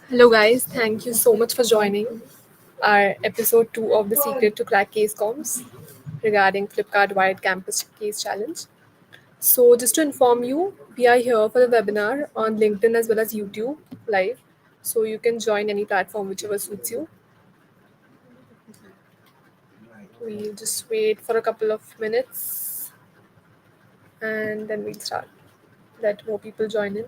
Hello, guys. Thank you so much for joining our episode 2 of The Secret to Crack Case Comms regarding Flipkart Wired Campus Case Challenge. So, just to inform you, we are here for the webinar on LinkedIn as well as YouTube live. So, you can join any platform whichever suits you. We'll just wait for a couple of minutes and then we'll start. Let more people join in.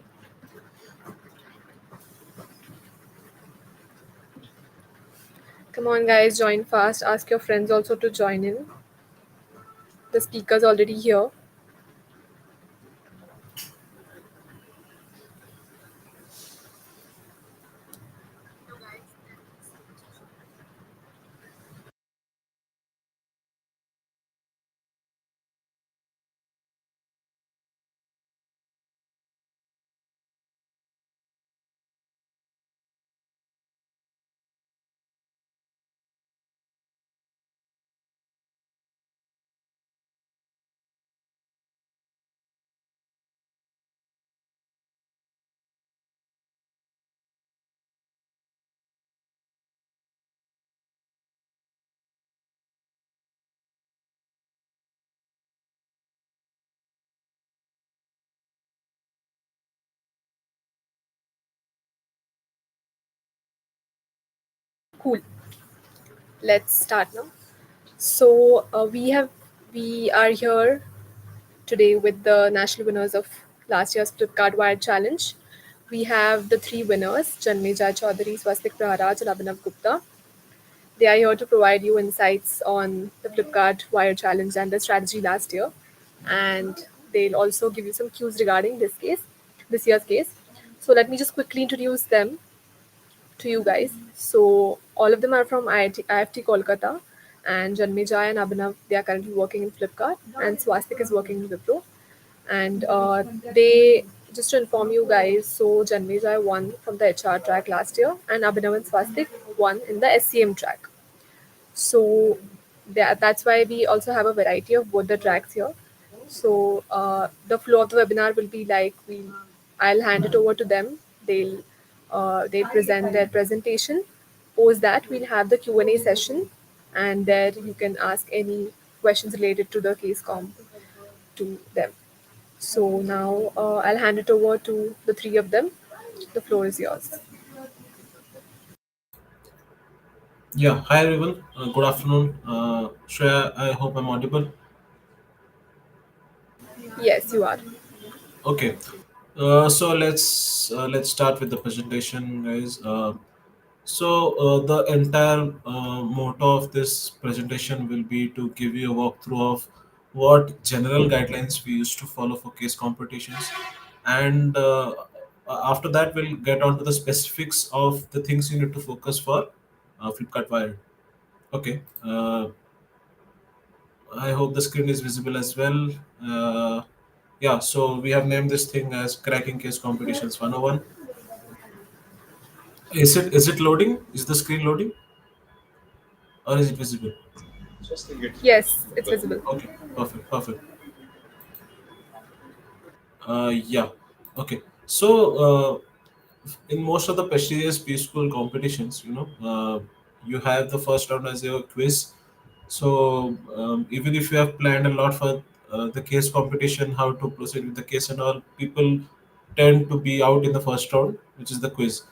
Come on, guys, join fast. Ask your friends also to join in. The speaker's already here. Cool. Let's start now. So we are here today with the national winners of last year's Flipkart Wired Challenge. We have the three winners, Janmeja Chaudhary, Swastik Praharaj, and Abhinav Gupta. They are here to provide you insights on the Flipkart Wired Challenge and the strategy last year. And they'll also give you some cues regarding this year's case. So let me just quickly introduce them to you guys. So all of them are from IFT Kolkata, and Janmejai and Abhinav, they are currently working in Flipkart, and Swastik is working in Wipro. And they, just to inform you guys, so Janmejai won from the HR track last year, and Abhinav and Swastik won in the SCM track. So that's why we also have a variety of both the tracks here. So the flow of the webinar will be like I'll hand it over to them. They'll present their presentation. Post that we'll have the Q&A session, and there you can ask any questions related to the case comp to them. So now I'll hand it over to the three of them. The floor is yours. Yeah, hi everyone. Good afternoon. Shreya, I hope I'm audible. Yes, you are. Okay. So let's start with the presentation, guys. So the entire motto of this presentation will be to give you a walkthrough of what general guidelines we used to follow for case competitions, and after that we'll get on to the specifics of the things you need to focus for Flipkart Wired. Okay. I hope the screen is visible as well. Yeah, so we have named this thing as Cracking Case Competitions 101. Is it loading? Is the screen loading or is it visible? Yes, it's visible. Okay, perfect, perfect. Yeah, okay. So in most of the prestigious Bschool competitions, you have the first round as your quiz. So even if you have planned a lot for the case competition, how to proceed with the case and all, people tend to be out in the first round, which is the quiz.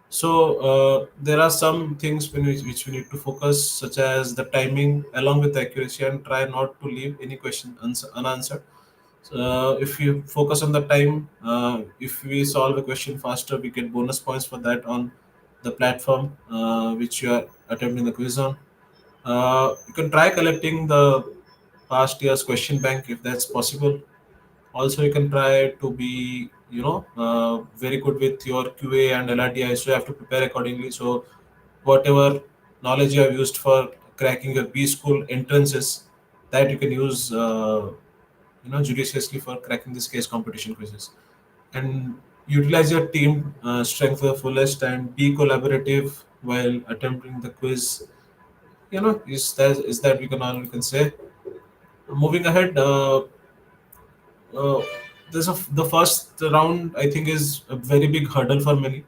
So there are some things which we need to focus, such as the timing along with accuracy, and try not to leave any question unanswered. If you focus on the time, if we solve a question faster, we get bonus points for that on the platform which you are attempting the quiz on. You can try collecting the past year's question bank if that's possible. Also, you can try to be, very good with your QA and LRDI, so you have to prepare accordingly. So, whatever knowledge you have used for cracking your B school entrances, that you can use, judiciously for cracking this case competition quizzes. And utilize your team strength to the fullest and be collaborative while attempting the quiz. Is that we can all we can say. Moving ahead, uh, the first round I think is a very big hurdle for many.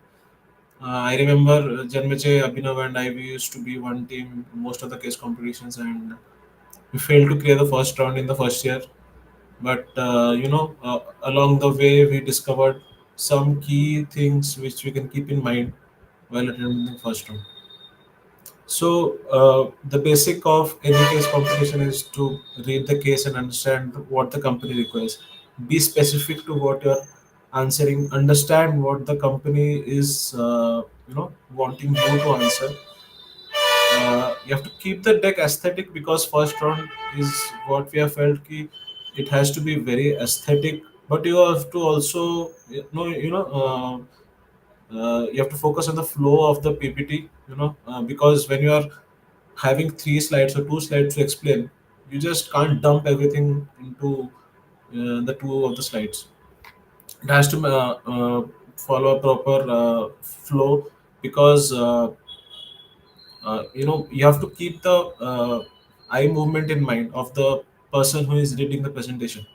I remember Janmajay, Abhinav, and I, we used to be one team in most of the case competitions, and we failed to clear the first round in the first year. But along the way, we discovered some key things which we can keep in mind while attending the first round. So, the basic of any case competition is to read the case and understand what the company requires. Be specific to what you're answering. Understand what the company is, wanting you to answer. You have to keep the deck aesthetic because first round is what we have felt ki it has to be very aesthetic. But you have to also, you have to focus on the flow of the PPT. Because when you are having three slides or two slides to explain, you just can't dump everything into the two of the slides. It has to follow a proper flow because you have to keep the eye movement in mind of the person who is reading the presentation.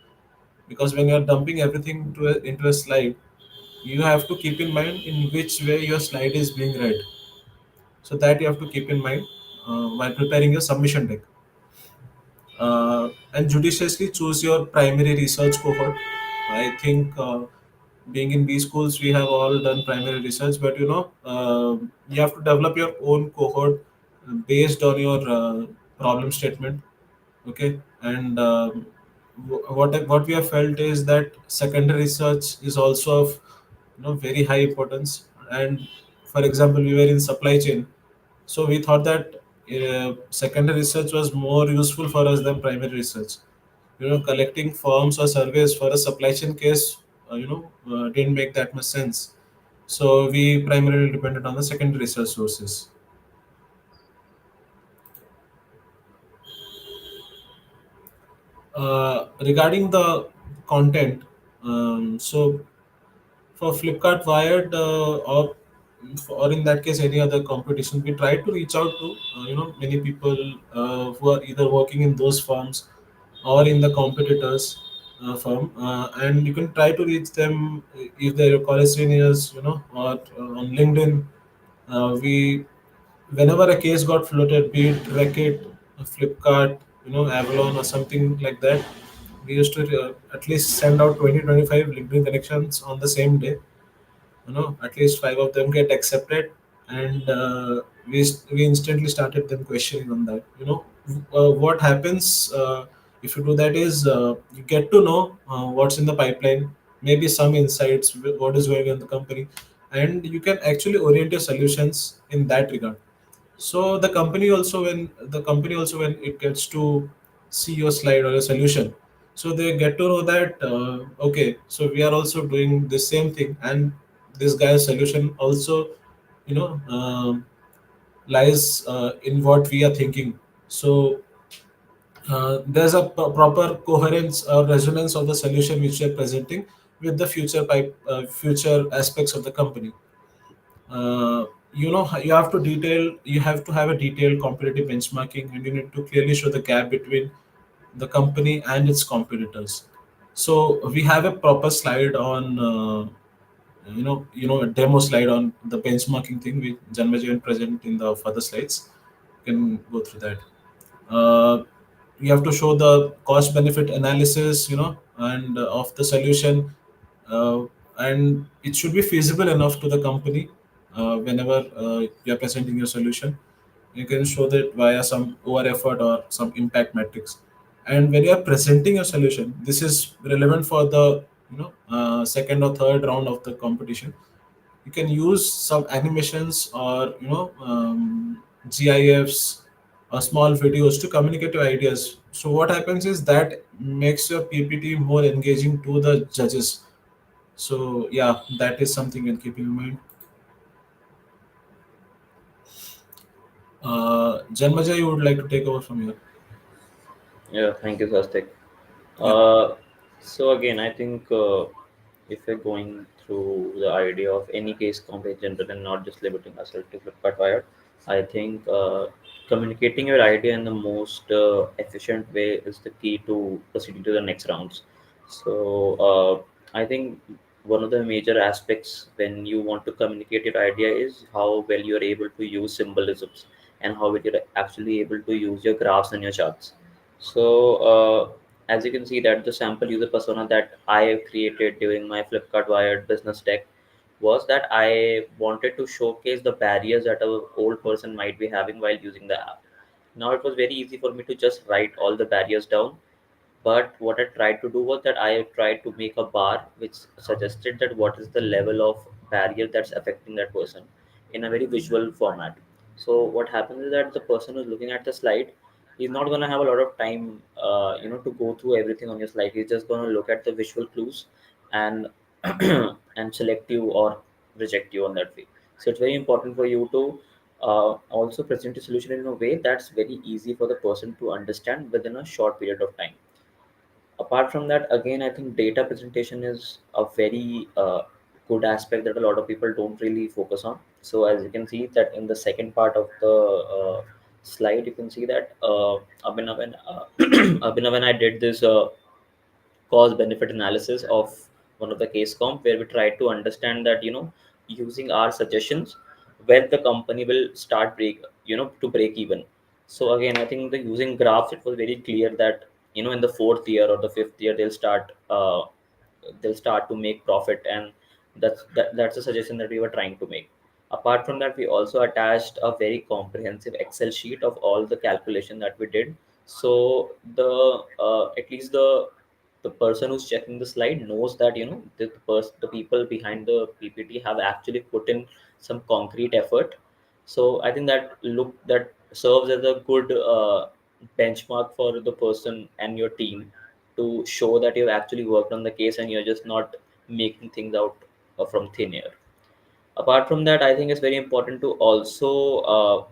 Because when you are dumping everything into a slide, you have to keep in mind in which way your slide is being read. So that you have to keep in mind while preparing your submission deck. And judiciously choose your primary research cohort. I think being in B schools, we have all done primary research, but you have to develop your own cohort based on your problem statement. Okay, and what we have felt is that secondary research is also of very high importance. And for example, we were in supply chain, so we thought that secondary research was more useful for us than primary research. Collecting forms or surveys for a supply chain case, didn't make that much sense. So we primarily depended on the secondary research sources. Regarding the content, so for Flipkart Wired, or in that case any other competition, we try to reach out to many people who are either working in those firms or in the competitors firm, and you can try to reach them if they're your college seniors, or on LinkedIn. We Whenever a case got floated, be it Reckitt, Flipkart, Avalon or something like that, we used to at least send out 20-25 LinkedIn connections on the same day. At least five of them get accepted, and we instantly started them questioning on that. What happens if you do that is you get to know what's in the pipeline, maybe some insights what is going on in the company, and you can actually orient your solutions in that regard. So the company also when it gets to see your slide or a solution, so they get to know that okay, so we are also doing the same thing, and this guy's solution also you know lies in what we are thinking. So there's a proper coherence or resonance of the solution which we are presenting with the future aspects of the company. You have to have a detailed competitive benchmarking, and you need to clearly show the gap between the company and its competitors. So we have a proper slide on a demo slide on the benchmarking thing with Janmajay present in the further slides. You can go through that. uh, you have to show the cost benefit analysis, and of the solution, uh, and it should be feasible enough to the company. Whenever you are presenting your solution, you can show that via some over effort or some impact metrics. And when you are presenting your solution, this is relevant for the second or third round of the competition. You can use some animations or GIFs or small videos to communicate your ideas. So what happens is that makes your PPT more engaging to the judges. So yeah, that is something you can keep in mind. Janmaja, you would like to take over from here? Yeah, thank you, Swastik. Yeah, Uh, so again, I think if we're going through the idea of any case company and not just limiting ourselves to Flipkart Wired, I think communicating your idea in the most efficient way is the key to proceeding to the next rounds. So I think one of the major aspects when you want to communicate your idea is how well you're able to use symbolisms and how well you're actually able to use your graphs and your charts. So as you can see that the sample user persona that I have created during my Flipkart Wired business deck was that I wanted to showcase the barriers that a old person might be having while using the app. Now it was very easy for me to just write all the barriers down, but what I tried to do was that I tried to make a bar which suggested that what is the level of barrier that's affecting that person in a very visual format. So what happens is that the person who's looking at the slide, he's not going to have a lot of time, to go through everything on your slide. He's just going to look at the visual clues and and select you or reject you on that way. So it's very important for you to also present a solution in a way that's very easy for the person to understand within a short period of time. Apart from that, again, I think data presentation is a very good aspect that a lot of people don't really focus on. So as you can see that in the second part of the slide, you can see that Abhinav and Abhinav and I did this cost benefit analysis of one of the case comp where we try to understand that using our suggestions when the company will start to break even. So again, I think the using graphs, it was very clear that in the fourth year or the fifth year they'll start to make profit, and that's a suggestion that we were trying to make. Apart from that, we also attached a very comprehensive Excel sheet of all the calculation that we did. So the at least the person who's checking the slide knows that the people behind the PPT have actually put in some concrete effort. So I think that serves as a good benchmark for the person and your team to show that you've actually worked on the case and you're just not making things out from thin air. Apart from that, I think it's very important to also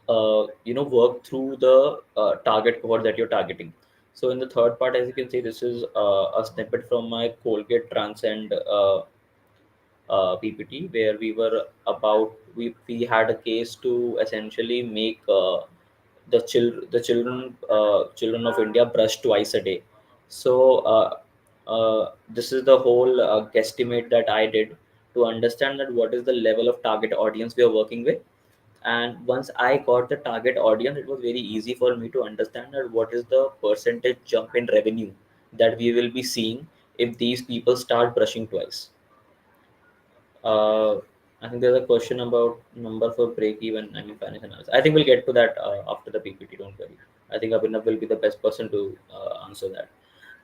work through the target cohort that you're targeting. So in the third part, as you can see, this is a snippet from my Colgate Transcend PPT, where we had a case to essentially make the children of India brush twice a day. So this is the whole guesstimate that I did to understand that what is the level of target audience we are working with. And once I got the target audience, it was very easy for me to understand that what is the percentage jump in revenue that we will be seeing if these people start brushing twice. uh, I think there's a question about number for break even. I mean, financial analysis. I think we'll get to that after the PPT. Don't worry. I think Abhinav will be the best person to answer that.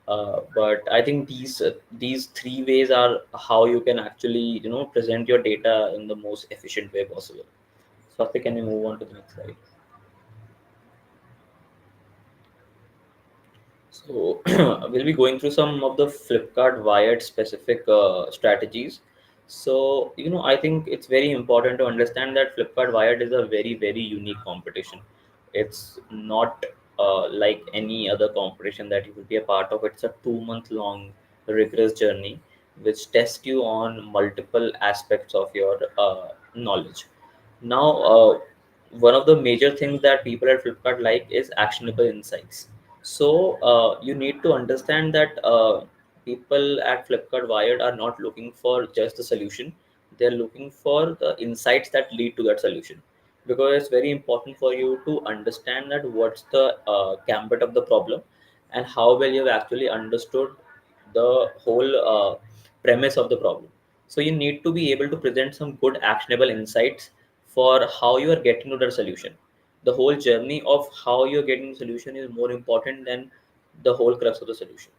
But I think these three ways are how you can actually present your data in the most efficient way possible. Swati, can you move on to the next slide? So we'll be going through some of the Flipkart Wired specific strategies. So I think it's very important to understand that Flipkart Wired is a very very unique competition. It's not like any other competition that you will be a part of. It's a 2 month long rigorous journey which tests you on multiple aspects of your knowledge. Now, one of the major things that people at Flipkart like is actionable insights. So you need to understand that people at Flipkart Wired are not looking for just the solution; they're looking for the insights that lead to that solution. Because it's very important for you to understand that what's the gambit of the problem and how well you've actually understood the whole premise of the problem. So you need to be able to present some good actionable insights for how you are getting to the solution. The whole journey of how you're getting the solution is more important than the whole crux of the solution.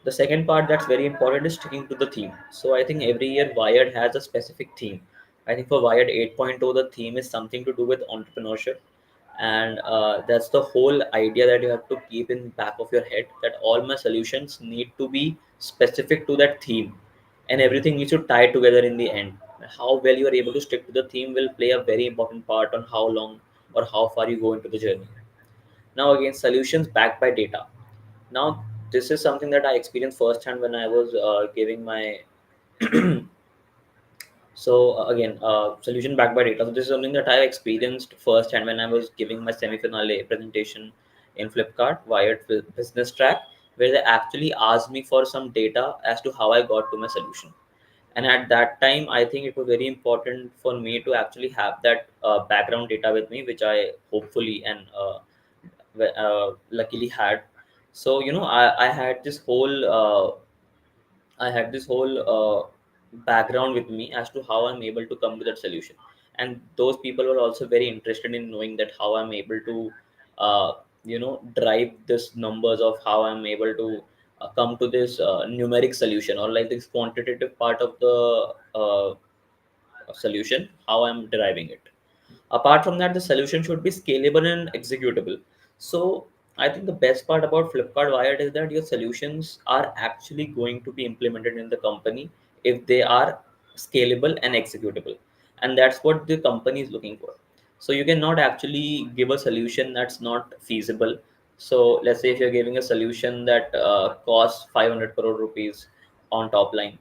The second part that's very important is sticking to the theme. So I think every year Wired has a specific theme. I think for Wired 8.0, the theme is something to do with entrepreneurship, and that's the whole idea that you have to keep in back of your head, that all my solutions need to be specific to that theme, and everything needs to tie together in the end. How well you are able to stick to the theme will play a very important part on how long or how far you go into the journey. Now again, solutions backed by data. Now this is something that I experienced firsthand when I was giving my so again, solution backed by data. So this is something that I experienced firsthand when I was giving my semi-finale presentation in Flipkart Wired Business Track, where they actually asked me for some data as to how I got to my solution. And at that time, I think it was very important for me to actually have that background data with me, which I hopefully and luckily had. So I had this whole background with me as to how I'm able to come to that solution. And those people were also very interested in knowing that how I'm able to, drive this numbers of how I'm able to come to this numeric solution, or like this quantitative part of the solution, how I'm deriving it. Apart from that, the solution should be scalable and executable. So I think the best part about Flipkart Wired is that your solutions are actually going to be implemented in the company if they are scalable and executable. And that's what the company is looking for. So you cannot actually give a solution that's not feasible. So let's say if you're giving a solution that costs 500 crore rupees on top line,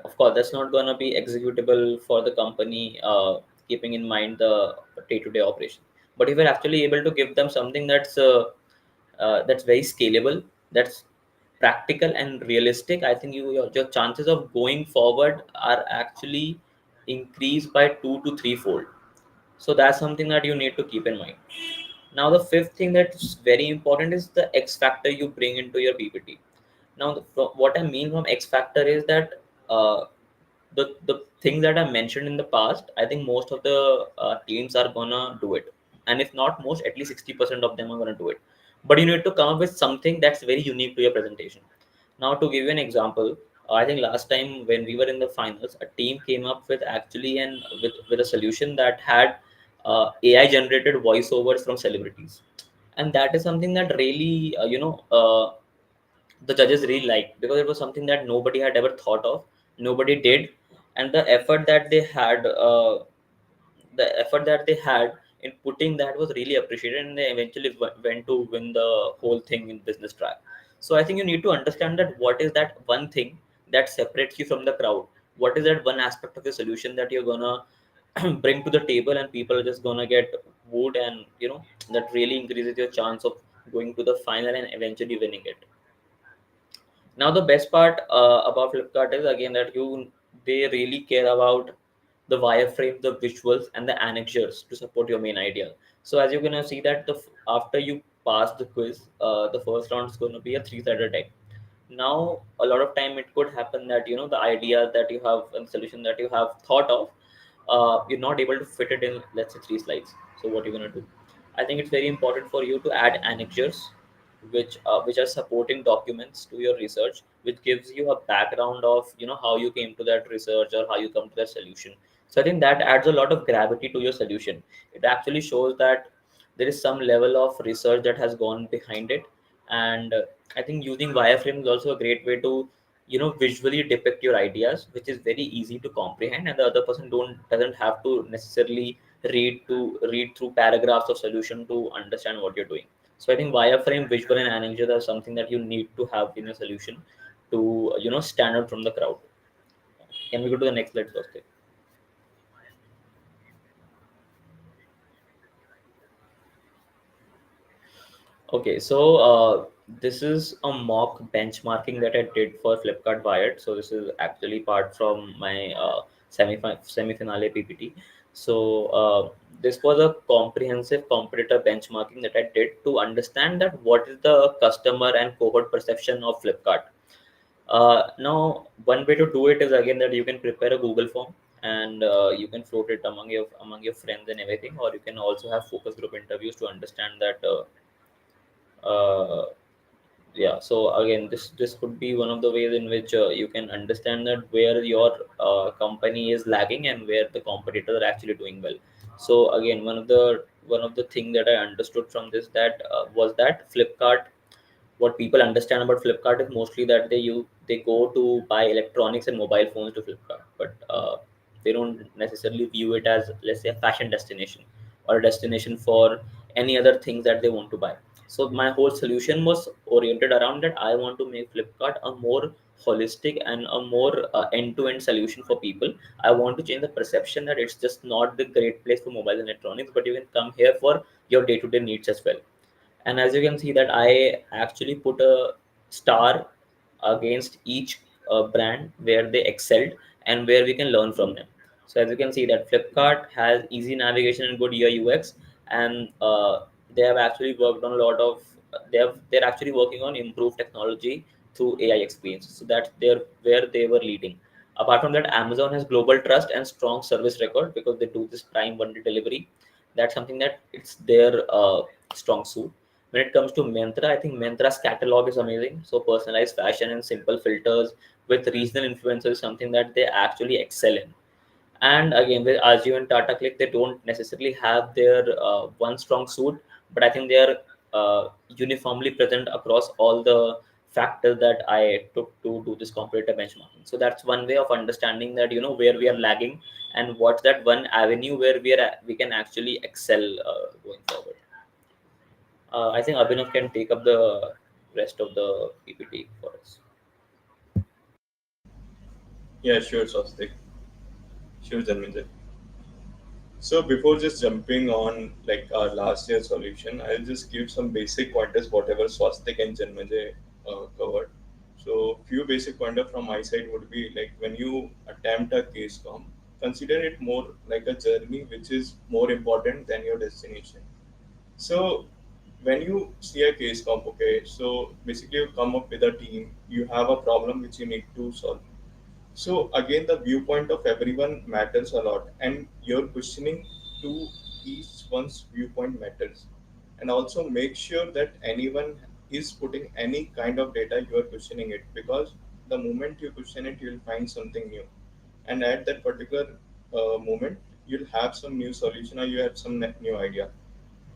of course that's not going to be executable for the company, keeping in mind the day-to-day operation. But if you're actually able to give them something that's very scalable, that's practical and realistic, I think your chances of going forward are actually increased by 2 to 3 fold. So that's something that you need to keep in mind. Now the fifth thing that's very important is the X factor you bring into your PPT. Now what I mean from X factor is that uh, the things that I mentioned in the past, I think most of the teams are gonna do it, and if not most, at least 60% of them are gonna do it. But you need to come up with something that's very unique to your presentation. Now, to give you an example, I think last time when we were in the finals, a team came up with actually and with a solution that had AI generated voiceovers from celebrities, and that is something that really the judges really liked, because it was something that nobody had ever thought of, nobody did. And the effort that they had in putting that was really appreciated, and they eventually went to win the whole thing in business track. So I think you need to understand that what is that one thing that separates you from the crowd, what is that one aspect of the solution that you're gonna bring to the table, and people are just gonna get wooed, and that really increases your chance of going to the final and eventually winning it. Now the best part about Flipkart is again that they really care about the wireframe, the visuals, and the annexures to support your main idea. So as you're gonna see that after you pass the quiz, the first round is going to be a three-sided deck. Now a lot of time it could happen that the idea that you have and solution that you have thought of, you're not able to fit it in, let's say, 3 slides. So what you're gonna do? I think it's very important for you to add annexures, which are supporting documents to your research, which gives you a background of how you came to that research or how you come to that solution. So I think that adds a lot of gravity to your solution. It actually shows that there is some level of research that has gone behind it. And I think using wireframe is also a great way to visually depict your ideas, which is very easy to comprehend, and the other person don't doesn't have to necessarily read through paragraphs of solution to understand what you're doing. So I think wireframe, visual, and annexure are something that you need to have in a solution to stand out from the crowd. Can we go to the next slide first? Okay, so this is a mock benchmarking that I did for Flipkart Wired. So this is actually part from my semi-finale PPT. So this was a comprehensive competitor benchmarking that I did to understand that what is the customer and cohort perception of Flipkart. Now, one way to do it is again that you can prepare a Google form, and you can float it among your friends and everything, or you can also have focus group interviews to understand that. Uh, yeah, so again, this could be one of the ways in which you can understand that where your company is lagging and where the competitors are actually doing well. So again, one of the thing that I understood from this that was that Flipkart, what people understand about Flipkart is mostly that they go to buy electronics and mobile phones to Flipkart, but they don't necessarily view it as, let's say, a fashion destination or a destination for any other things that they want to buy. So my whole solution was oriented around that. I want to make Flipkart a more holistic and a more end-to-end solution for people. I want to change the perception that it's just not the great place for mobile and electronics, but you can come here for your day-to-day needs as well. And as you can see that I actually put a star against each brand where they excelled and where we can learn from them. So as you can see that Flipkart has easy navigation and good UI UX, and they have actually worked on a lot of they're actually working on improved technology through AI experience. So that's there where they were leading. Apart from that, Amazon has global trust and strong service record because they do this Prime one day delivery. That's something that it's their strong suit. When it comes to Myntra, I think Myntra's catalog is amazing. So personalized fashion and simple filters with regional influencers is something that they actually excel in. And again, with Ajio and Tata Click, they don't necessarily have their one strong suit, but I think they are uniformly present across all the factors that I took to do this comparative benchmarking. So that's one way of understanding that where we are lagging and what's that one avenue where we can actually excel going forward. I think Abhinav can take up the rest of the PPT for us. Yeah, sure, Swastik. Sure, Janmijay. So before just jumping on like our last year solution, I'll just give some basic pointers, whatever Swastik and Janmijay covered. So few basic pointers from my side would be like when you attempt a case com, consider it more like a journey which is more important than your destination. So when you see a case comp, okay, so basically you come up with a team, you have a problem which you need to solve. So again, the viewpoint of everyone matters a lot, and your questioning to each one's viewpoint matters. And also make sure that anyone is putting any kind of data you are questioning it, because the moment you question it, you'll find something new, and at that particular moment, you'll have some new solution or you have some new idea.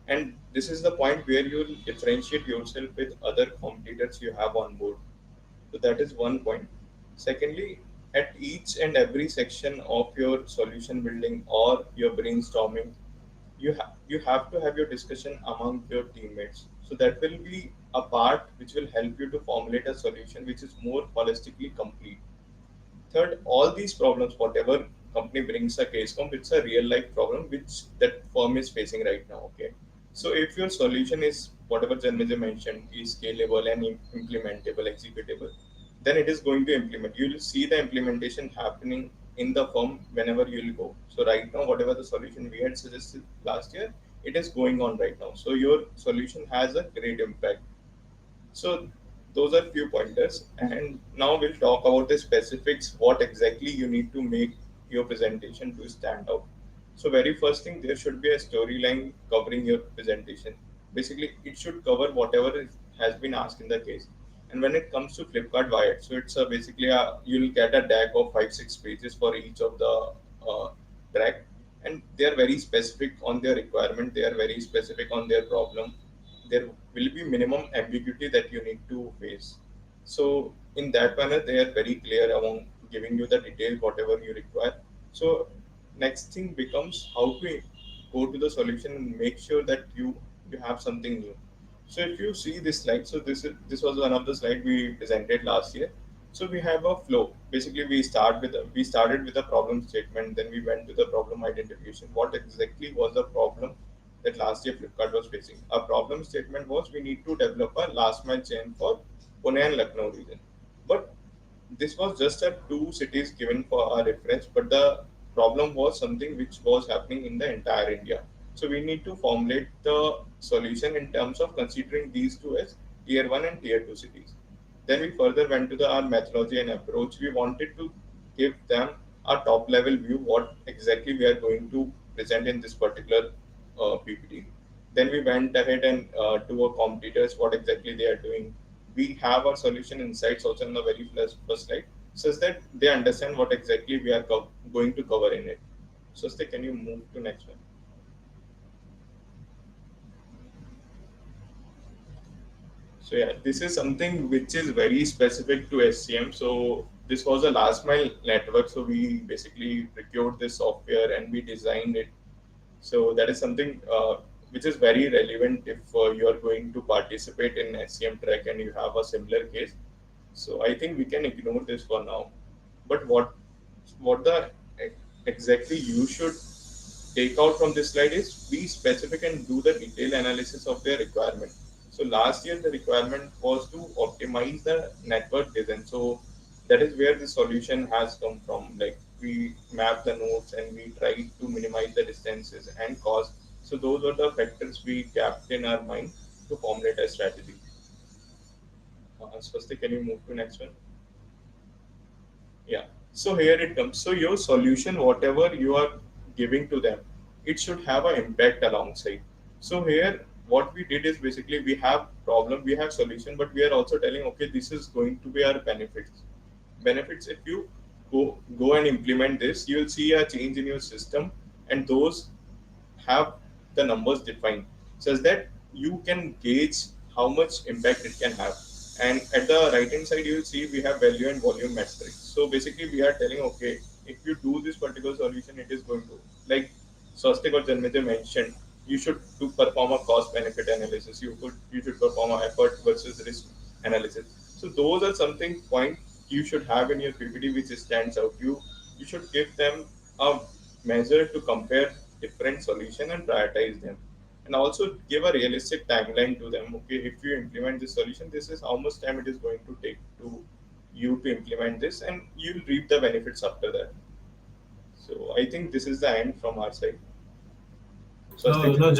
And this is the point where you'll differentiate yourself with other competitors you have on board. So that is one point. Secondly, at each and every section of your solution building or your brainstorming, you have to have your discussion among your teammates. So that will be a part which will help you to formulate a solution which is more holistically complete. Third, all these problems, whatever company brings a case comp, it's a real life problem which that firm is facing right now. Okay. So if your solution is whatever Janmija mentioned is scalable and implementable, executable, then it is going to implement. You will see the implementation happening in the firm whenever you will go. So right now, whatever the solution we had suggested last year, it is going on right now. So your solution has a great impact. So those are few pointers, and now we'll talk about the specifics. What exactly you need to make your presentation to stand out. So very first thing, there should be a storyline covering your presentation. Basically, it should cover whatever has been asked in the case. And when it comes to Flipkart Wired, so it's basically you'll get a deck of 5-6 pages for each of the track, and they are very specific on their requirement. They are very specific on their problem. There will be minimum ambiguity that you need to face. So in that manner, they are very clear among giving you the details whatever you require. So next thing becomes how to go to the solution and make sure that you have something new. So if you see this slide, so this was one of the slide we presented last year. So we have a flow. Basically, we started with a problem statement, then we went to the problem identification. What exactly was the problem that last year Flipkart was facing? Our problem statement was we need to develop a last mile chain for Pune and Lucknow region. But this was just a two cities given for our reference, but the problem was something which was happening in the entire India. So we need to formulate the solution in terms of considering these two as tier one and tier two cities. Then we further went to our methodology and approach. We wanted to give them a top level view what exactly we are going to present in this particular PPT. Then we went ahead and to our competitors what exactly they are doing. We have our solution insights also in the very first slide, such that they understand what exactly we are going to cover in it. So, can you move to next one? So yeah, this is something which is very specific to SCM. So this was a last mile network. So we basically procured this software and we designed it. So that is something which is very relevant if you are going to participate in SCM track and you have a similar case. So I think we can ignore this for now. But what the exactly you should take out from this slide is be specific and do the detailed analysis of their requirement. So last year the requirement was to optimize minimize the network distance. So that is where the solution has come from. Like we map the nodes and we try to minimize the distances and cost. So those are the factors we kept in our mind to formulate a strategy. Swasti, can you move to next one? Yeah. So here it comes. So your solution, whatever you are giving to them, it should have an impact alongside. So here, what we did is basically we have problem, we have solution, but we are also telling, okay, this is going to be our benefits. Benefits, if you go and implement this, you will see a change in your system, and those have the numbers defined such that you can gauge how much impact it can have. And at the right hand side, you will see we have value and volume metrics. So basically, we are telling, okay, if you do this particular solution, it is going to, like Swastik or Janmite mentioned, you should do perform a cost benefit analysis. You should perform a effort versus risk analysis. So those are something point you should have in your PPT which stands out. You should give them a measure to compare different solution and prioritize them, and also give a realistic timeline to them. Okay, if you implement this solution, this is how much time it is going to take to you to implement this, and you'll reap the benefits after that. So I think this is the end from our side. No, Swastik? no,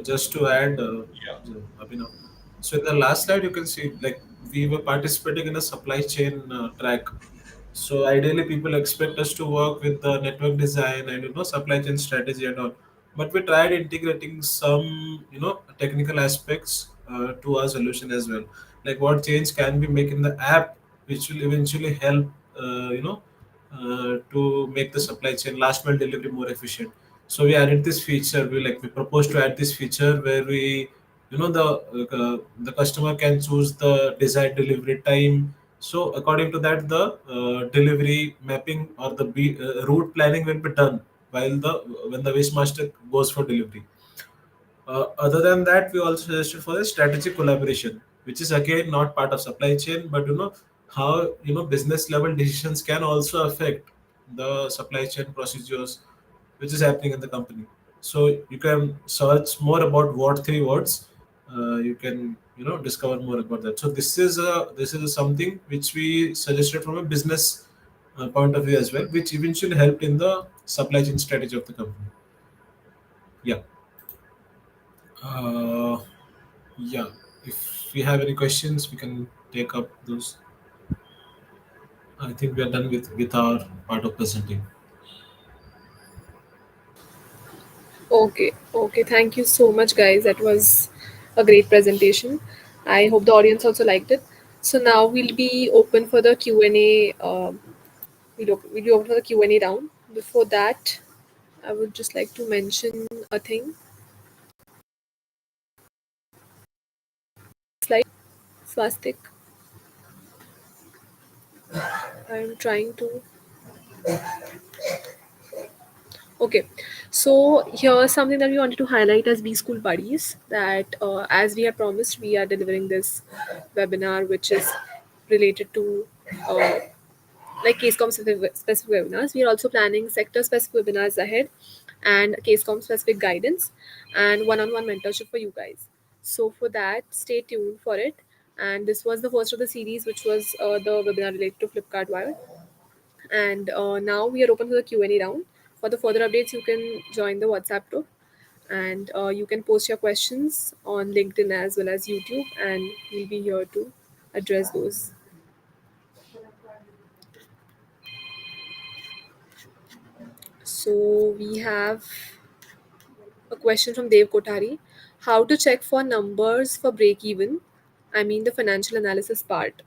just to add, Yeah. Abhinav. So in the last slide, you can see like we were participating in a supply chain track. So ideally, people expect us to work with the network design and supply chain strategy and all. But we tried integrating some technical aspects to our solution as well. Like what change can we make in the app, which will eventually help to make the supply chain last mile delivery more efficient. So we added this feature. We proposed to add this feature where we the customer can choose the desired delivery time. So according to that, the delivery mapping or the route planning will be done while the when the waste master goes for delivery. Other than that, we also suggested for a strategic collaboration, which is again not part of supply chain, but how business level decisions can also affect the supply chain procedures, which is happening in the company. So you can search more about what three words. You can discover more about that. So this is something which we suggested from a business point of view as well, which eventually helped in the supply chain strategy of the company. Yeah. Uh, Yeah, if we have any questions, we can take up those. I think we are done with our part of presenting. Okay, okay. Thank you so much, guys. That was a great presentation. I hope the audience also liked it. So now we'll be open for the Q and A. We'll be open for the Q and A round. Before that, I would just like to mention a thing. Slide, swastik. I'm trying to. Okay, so here's something that we wanted to highlight as Bschool Buddies, that as we have promised, we are delivering this webinar, which is related to uh, like CaseCom specific webinars. We are also planning sector specific webinars ahead, and CaseCom specific guidance, and one-on-one mentorship for you guys. So for that, stay tuned for it. And this was the first of the series, which was the webinar related to Flipkart Wired. And now we are open for the Q&A round. For the further updates, you can join the WhatsApp group, and you can post your questions on LinkedIn as well as YouTube, and we'll be here to address those. So we have a question from Dev Kotari. How to check for numbers for break even? I mean the financial analysis part.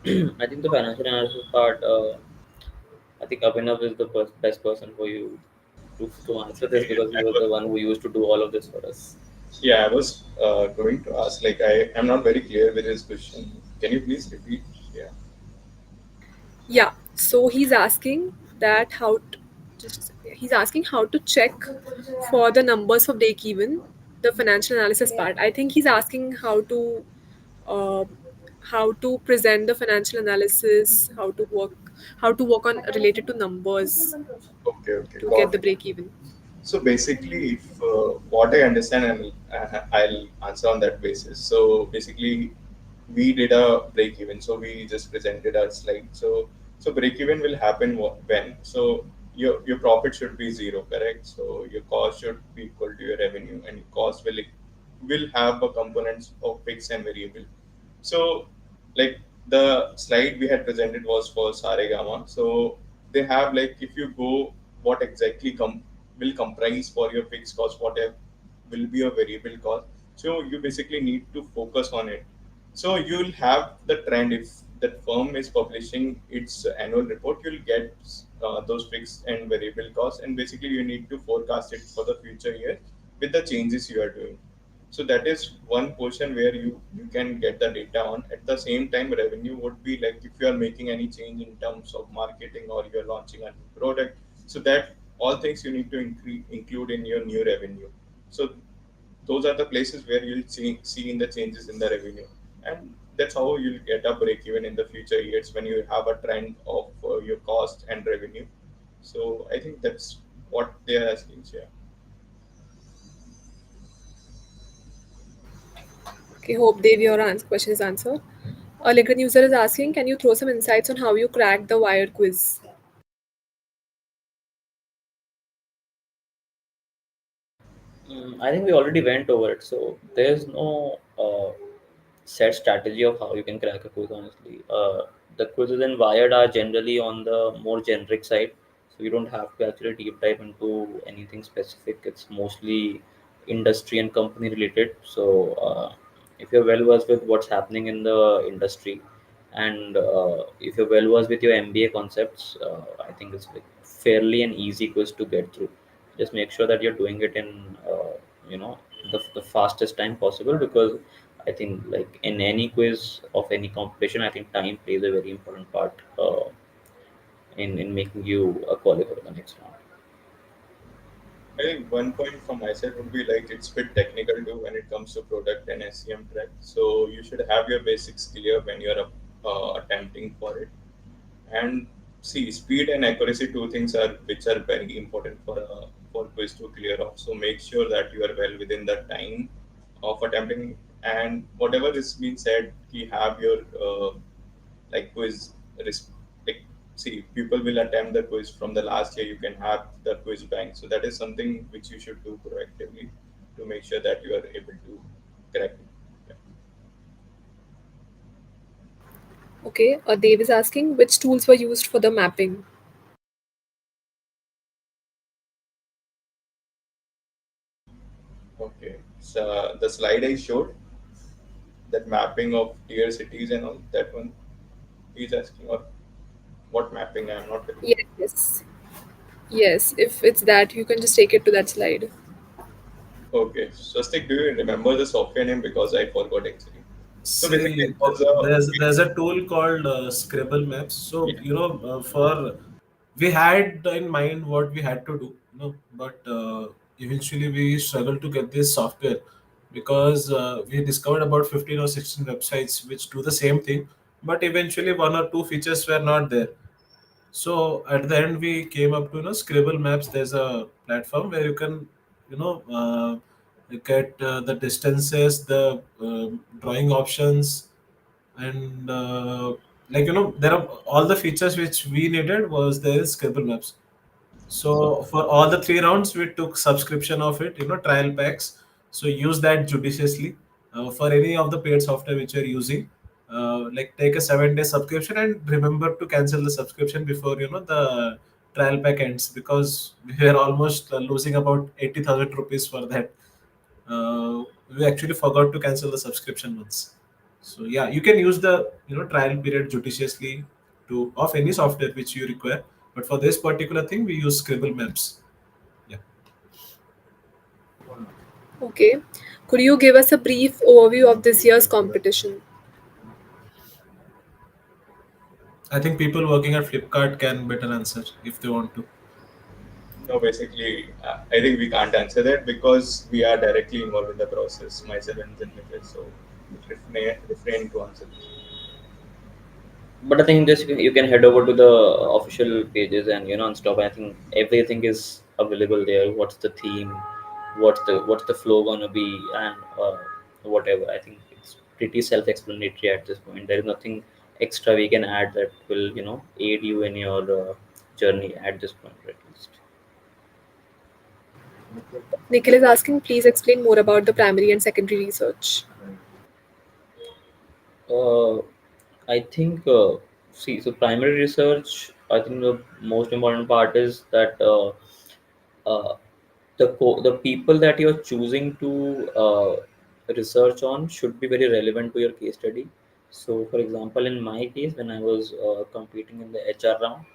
I think the financial analysis part, I think Abhinav is the best person for you to answer this, Okay. because he was the one who used to do all of this for us. Yeah, I was going to ask, like, I am not very clear with his question. Can you please repeat? Yeah. Yeah. So he's asking that how to, just a second. He's asking how to check for the numbers for break even, the financial analysis part. I think he's asking uh, how to present the financial analysis, how to work how to work on related to numbers Okay, okay, to get got the it. break even. So basically, if what I understand, and I'll answer on that basis. So basically, we did a break even. So we just presented our slide. So break even will happen when? So your profit should be zero, correct? So your cost should be equal to your revenue, and cost will have a components of fixed and variable. So, like the slide we had presented was for Saregama. So they have like if you go, what exactly will comprise for your fixed cost, whatever will be a variable cost. So you basically need to focus on it. So you'll have the trend if that firm is publishing its annual report, you'll get those fixed and variable costs, and basically you need to forecast it for the future year with the changes you are doing. So that is one portion where you can get the data on. At the same time, revenue would be like if you are making any change in terms of marketing or you're launching a new product. So that all things you need to include in your new revenue. So those are the places where you'll see in the changes in the revenue, and that's how you'll get a break even in the future years when you have a trend of your cost and revenue. So I think that's what they are asking here. Okay, hope Dev, your question is answered. A LinkedIn user is asking, can you throw some insights on how you cracked the Wired quiz? I think we already went over it, so there's no set strategy of how you can crack a quiz. Honestly, the quizzes in Wired are generally on the more generic side, so you don't have to actually deep dive into anything specific. It's mostly industry and company related. So if you're well versed with what's happening in the industry, and if you're well versed with your MBA concepts, I think it's like fairly an easy quiz to get through. Just make sure that you're doing it in you know the fastest time possible, because I think like in any quiz of any competition, I think time plays a very important part in making you qualify for the next round. I think one point from my side would be like it's a bit technical too when it comes to product and SEM track. So you should have your basics clear when you're attempting for it. And see, speed and accuracy, two things are which are very important for quiz to clear off. So make sure that you are well within the time of attempting, and whatever is being said, you have your like quiz like see, people will attempt the quiz from the last year. You can have the quiz bank, so that is something which you should do proactively to make sure that you are able to correct it. Yeah. Okay, Dev is asking, which tools were used for the mapping? Okay, so the slide I showed, that mapping of tier cities and all, that one he's asking, or what mapping, I'm not very Yes, yes. Yes, if it's that, you can just take it to that slide. okay. Swastik, do you remember the software name, because I forgot actually? So basically See, it was a there's a tool called Scribble Maps. So yeah. for we had in mind what we had to do, but eventually we struggled to get this software because we discovered about 15 or 16 websites which do the same thing, but eventually one or two features were not there. So at the end, we came up to Scribble Maps. There's a platform where you can you know get the distances, the drawing options, and there are all the features which we needed was there in Scribble Maps. So So for all the 3 rounds, we took subscription of it, trial packs. So use that judiciously for any of the paid software which you're using. Like take a 7-day subscription and remember to cancel the subscription before the trial pack ends, because we are almost losing about 80,000 rupees for that. We actually forgot to cancel the subscription once. So yeah, you can use the trial period judiciously to of any software which you require. But for this particular thing, we use Scribble Maps. Yeah, Okay. Could you give us a brief overview of this year's competition? I think people working at Flipkart can better answer if they want to. No, basically, I think we can't answer that because we are directly involved in the process, myself and Janmit. So refrain to answer this. but I think just you can head over to the official pages and unstop. I think everything is available there. What's the theme? What's the flow gonna be? And whatever. I think it's pretty self-explanatory at this point. There is nothing extra we can add that will aid you in your journey at this point, at least. Nikhil is asking, please explain more about the primary and secondary research. Uh, I think see, so primary research. I think the most important part is that. Uh, the people that you're choosing to research on should be very relevant to your case study. So for example, in my case, when I was competing in the HR round,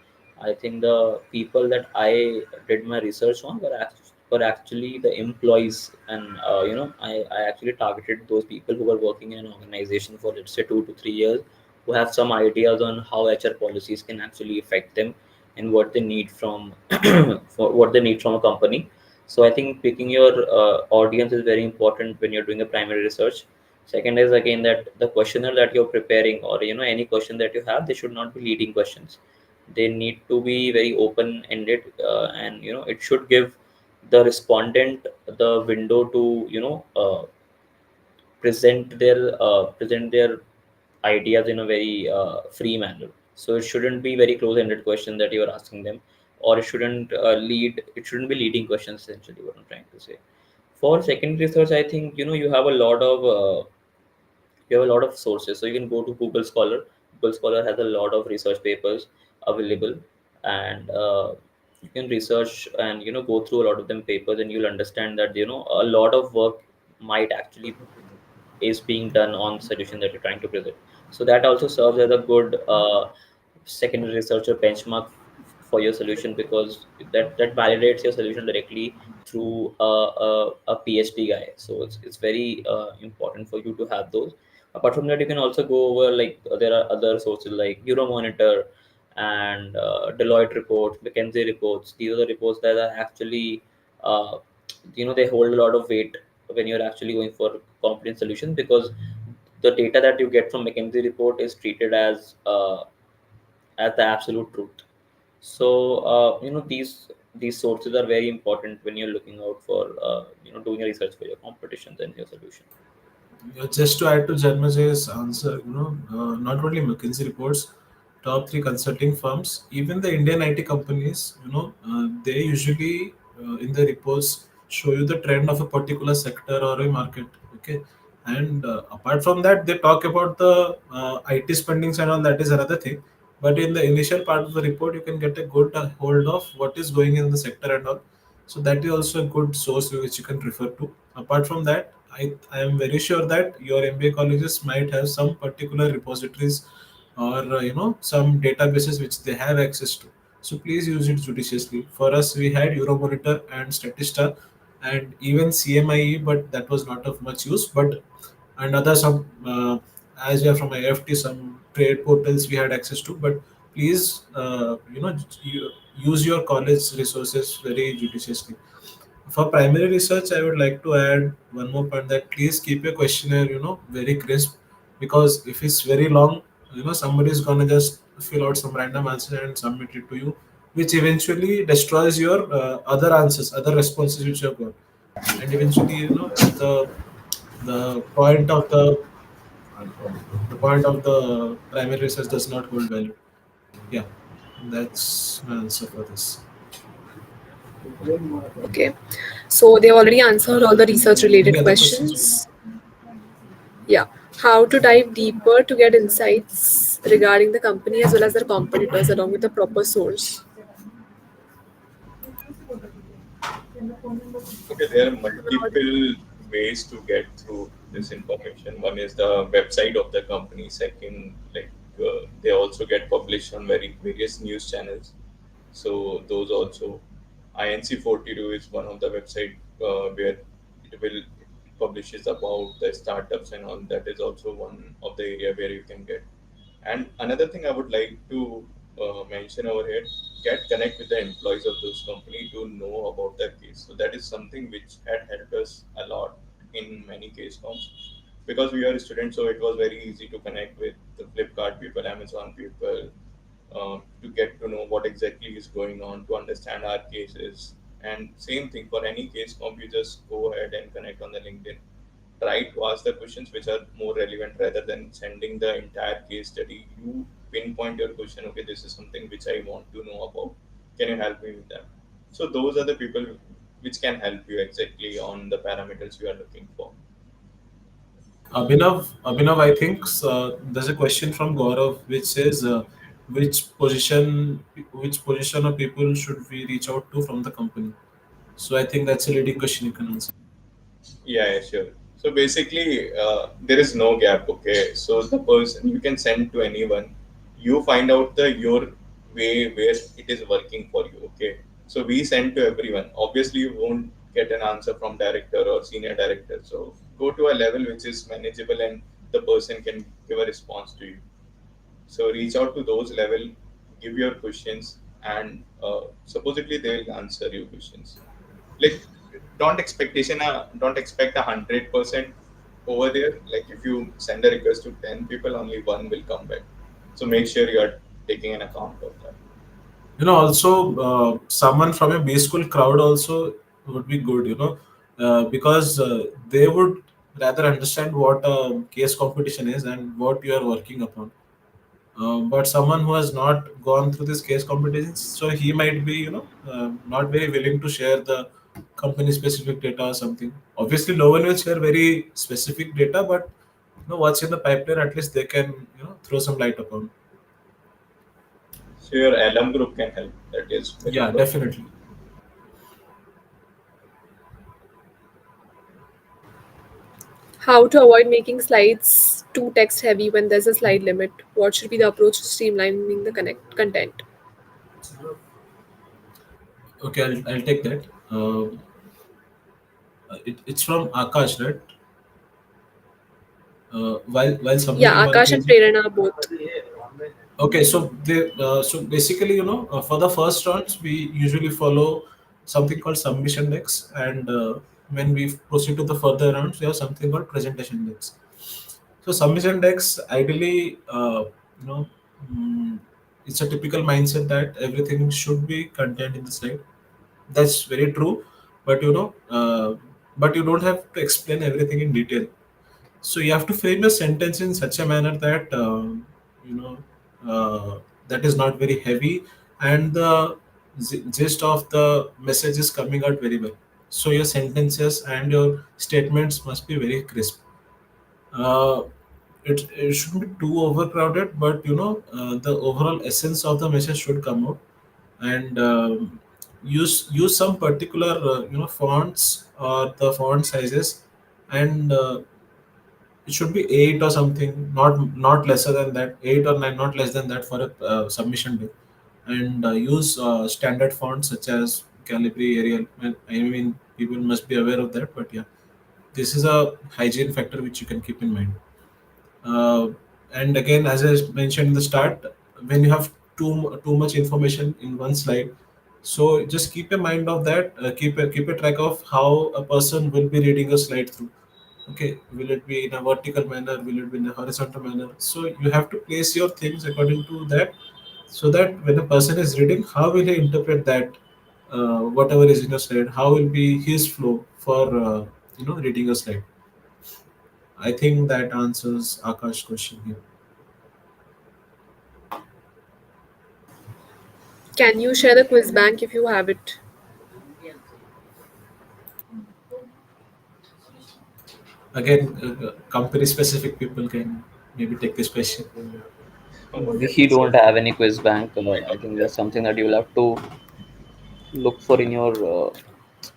I think the people that I did my research on were actually the employees. And I actually targeted those people who were working in an organization for, let's say, 2 to 3 years, who have some ideas on how HR policies can actually affect them and what they need from for what they need from a company. So I think picking your audience is very important when you're doing a primary research. Second is again that the questionnaire that you're preparing, or any question that you have, they should not be leading questions. They need to be very open ended, and it should give the respondent the window to present their ideas in a very free manner. So it shouldn't be very close-ended question that you are asking them, or it shouldn't lead. It shouldn't be leading questions. Essentially, what I'm trying to say. For secondary research, I think you have a lot of sources. So you can go to Google Scholar. Google Scholar has a lot of research papers available, and you can research and go through a lot of them papers, and you'll understand that a lot of work might actually is being done on solution that you're trying to present. So that also serves as a good secondary research or benchmark for your solution, because that validates your solution directly through a PhD guy. So it's very important for you to have those. Apart from that, you can also go over, like, there are other sources like Euromonitor and Deloitte reports, McKinsey reports. These are the reports that are actually uh, they hold a lot of weight when you're actually going for competent solutions, because the data that you get from McKinsey report is treated as the absolute truth. So these sources are very important when you're looking out for doing a research for your competitions and your solution. Yeah, just to add to Janmajay's answer, not only McKinsey reports, top three consulting firms, even the Indian IT companies, they usually in the reports show you the trend of a particular sector or a market. Okay, and apart from that, they talk about the IT spendings and all. That is another thing. But in the initial part of the report, you can get a good hold of what is going in the sector and all. So that is also a good source which you can refer to. Apart from that, I am very sure that your MBA colleges might have some particular repositories or some databases which they have access to. So please use it judiciously. For us, we had Euromonitor and Statista and even CMIE, but that was not of much use. But and other some as we are from IFT, some trade portals we had access to. But please, use your college resources very judiciously. For primary research, I would like to add one more point that please keep your questionnaire, very crisp, because if it's very long, somebody is gonna just fill out some random answer and submit it to you, which eventually destroys your other answers, other responses which you have got, and eventually, the point of the primary research does not hold value. Yeah, that's my answer for this. Okay. So they already answered all the research Any related other questions? questions. Yeah. How to dive deeper to get insights regarding the company as well as their competitors along with the proper source. Okay, there are multiple ways to get through this information. One is the website of the company. Second, like they also get published on various news channels. So those also, INC42 is one of the website where it will publishes about the startups and all. That is also one of the area where you can get. And another thing I would like to mention over here, get connect with the employees of those company to know about their case. So that is something which had helped us a lot in many case forms, because we are students, so it was very easy to connect with the Flipkart people, Amazon people, to get to know what exactly is going on, to understand our cases. And same thing for any case comp, you just go ahead and connect on the LinkedIn. Try to ask the questions which are more relevant rather than sending the entire case study. You pinpoint your question, okay, this is something which I want to know about. Can you help me with that? So those are the people which can help you exactly on the parameters you are looking for. Abhinav, I think there's a question from Gaurav which says, which position, which position of people should we reach out to from the company? So I think that's a leading question you can answer. Yeah, yeah, sure. So basically, there is no gap. Okay, so the person you can send to anyone. You find out the your way where it is working for you. Okay, so we send to everyone. Obviously, you won't get an answer from director or senior director. So go to a level which is manageable and the person can give a response to you. So reach out to those level, give your questions, and supposedly they will answer your questions. Like, don't expect 100% over there. Like if you send a request to 10 people, only one will come back. So make sure you are taking an account of that. Also, someone from a Bschool crowd also would be good, because they would rather understand what a case competition is and what you are working upon. But someone who has not gone through this case competitions, so he might be, not very willing to share the company specific data or something. Obviously, no one will share very specific data, but what's in the pipeline, at least they can, throw some light upon. So your alum group can help. That is very Yeah, important. definitely. How to avoid making slides too text heavy when there's a slide limit? What should be the approach to streamlining the content? Okay, I'll take that. It's from Akash, right? While submitting Yeah, one Akash and page. Prerna both. Okay, so basically, for the first rounds, we usually follow something called submission decks, and when we proceed to the further rounds, we have something called presentation decks. So submission decks, ideally, you know, mm, it's a typical mindset that everything should be contained in the slide. That's very true, but but you don't have to explain everything in detail. So you have to frame a sentence in such a manner that you know that is not very heavy, and the gist of the message is coming out very well. So your sentences and your statements must be very crisp. Uh, it shouldn't be too overcrowded, but the overall essence of the message should come out, and use some particular fonts or the font sizes, and it should be 8 or something, not lesser than that, 8 or 9, not less than that for a submission day. And use standard fonts such as Calibri, Arial. I mean, people must be aware of that, but yeah, this is a hygiene factor which you can keep in mind. uh, and again, as I mentioned in the start, when you have too much information in one slide, so just keep a mind of that. Keep a track of how a person will be reading a slide through. Okay, will it be in a vertical manner? Will it be in a horizontal manner? So you have to place your things according to that, so that when a person is reading, how will he interpret that? Whatever is in a slide, how will be his flow for reading a slide? I think that answers Akash's question here. Can you share the quiz bank if you have it? Again, company specific people can maybe take this question. We don't have any quiz bank. I think that's something that you will have to look for in your,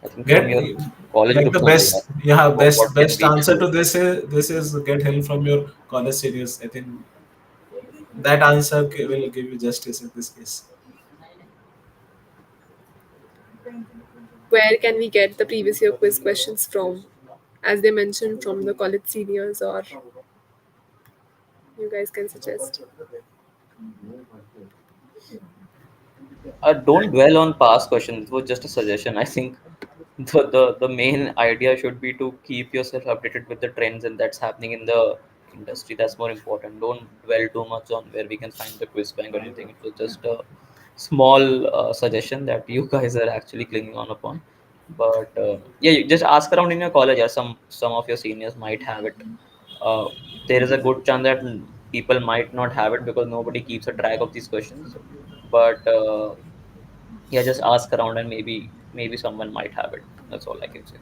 I think from Get your college like the groups only. best, yeah, best What can best we answer to choose? this is get help from your college seniors. I think that answer will give you justice in this case. Where can we get the previous year quiz questions from? As they mentioned, from the college seniors, or you guys can suggest. Don't dwell on past questions. It was just a suggestion. I think The main idea should be to keep yourself updated with the trends and that's happening in the industry. That's more important. Don't dwell too much on where we can find the quiz bank or anything. It was just a small suggestion that you guys are actually clinging on upon. But yeah, you just ask around in your college, or some of your seniors might have it. uh, there is a good chance that people might not have it because nobody keeps a track of these questions. But yeah, just ask around and maybe someone might have it. That's all I can say.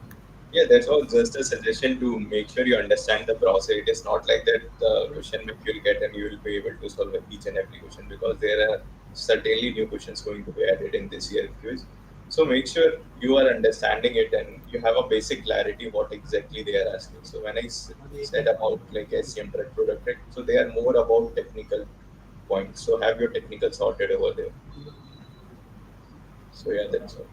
Yeah, that's all just a suggestion to make sure you understand the process. It is not like that the question which you'll get and you will be able to solve each and every question, because there are certainly new questions going to be added in this year quiz. So make sure you are understanding it and you have a basic clarity what exactly they are asking. So when I said about like SCM drug product, right, so they are more about technical points. So have your technical sorted over there. So yeah, that's all.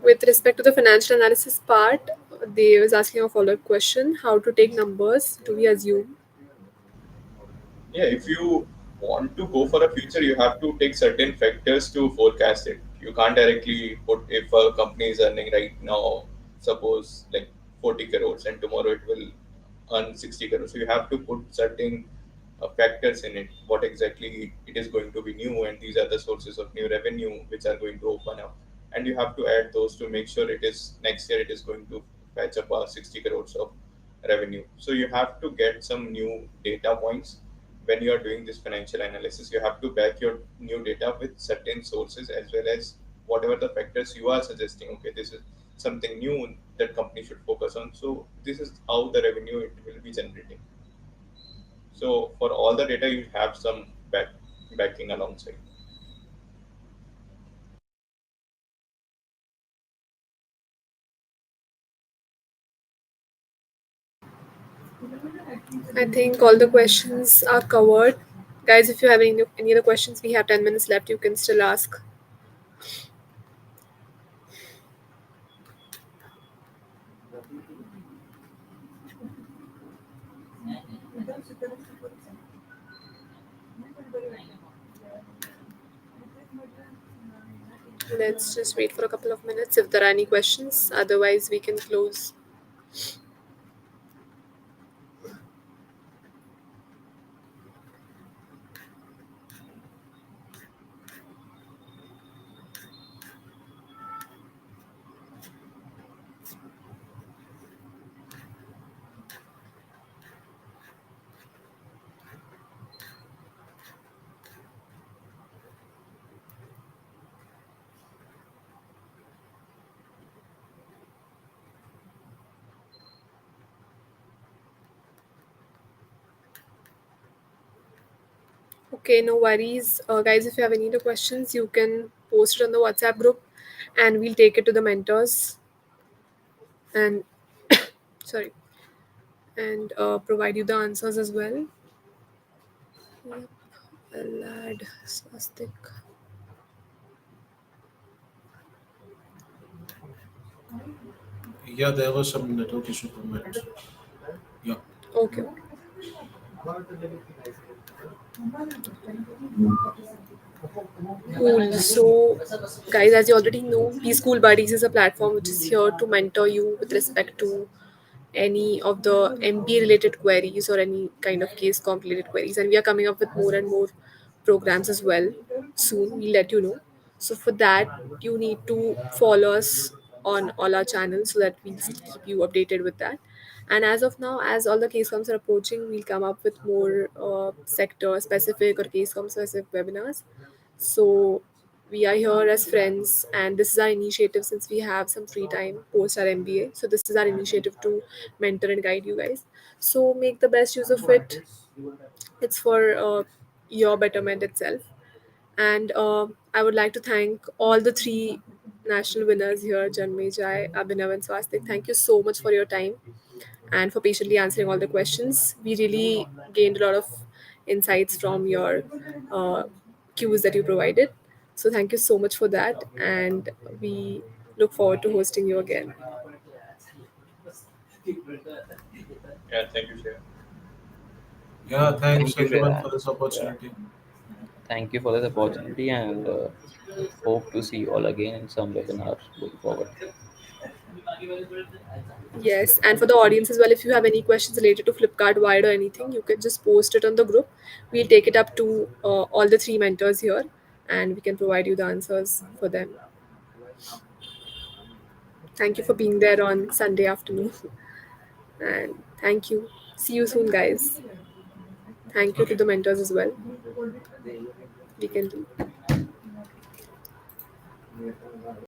With respect to the financial analysis part, they was asking a follow-up question: how to take numbers? Do we assume? Yeah, if you want to go for a future, you have to take certain factors to forecast it. You can't directly put if a company is earning right now, suppose like 40 crores, and tomorrow it will earn 60 crores. So you have to put certain factors in it. What exactly it is going to be new, and these are the sources of new revenue which are going to open up. And you have to add those to make sure it is next year it is going to fetch up 60 crores of revenue. So you have to get some new data points when you are doing this financial analysis. You have to back your new data with certain sources as well as whatever the factors you are suggesting. Okay, this is something new that company should focus on. So this is how the revenue it will be generating. So for all the data, you have some backing alongside. I think all the questions are covered. Guys, if you have any other questions, we have 10 minutes left. You can still ask. Let's just wait for a couple of minutes if there are any questions. Otherwise, we can close. Okay, no worries. Guys, if you have any other questions, you can post it on the WhatsApp group and we'll take it to the mentors and sorry, and provide you the answers as well. Yep, I'll add swastik. Yeah, there was some network issue from it. Yeah. Okay, okay. Cool. So, guys, as you already know, Bschool Buddies is a platform which is here to mentor you with respect to any of the MBA related queries or any kind of case comp related queries. And we are coming up with more and more programs as well soon. We'll let you know. So, for that, you need to follow us on all our channels so that we'll keep you updated with that. And as of now, as all the case comps are approaching, we'll come up with more sector specific or case comp specific webinars. So we are here as friends, and this is our initiative since we have some free time post our MBA. So this is our initiative to mentor and guide you guys. So make the best use of it. It's for your betterment itself. And I would like to thank all the three national winners here, Janmay, Jai, Abhinav, and Swastik. Thank you so much for your time and for patiently answering all the questions. We really gained a lot of insights from your uh, cues that you provided. So thank you so much for that, and we look forward to hosting you again. Yeah, thank you, Shreya. Yeah, Thank thanks you, everyone Shreya. for this Yeah, opportunity. thank you for this opportunity, and hope to see you all again in some webinar going forward. Yes, and for the audience as well, if you have any questions related to Flipkart Wired or anything, you can just post it on the group. We'll take it up to all the three mentors here, and we can provide you the answers for them. Thank you for being there on Sunday afternoon, and thank you. See you soon, guys. Thank you to Okay. the mentors as well. We can do.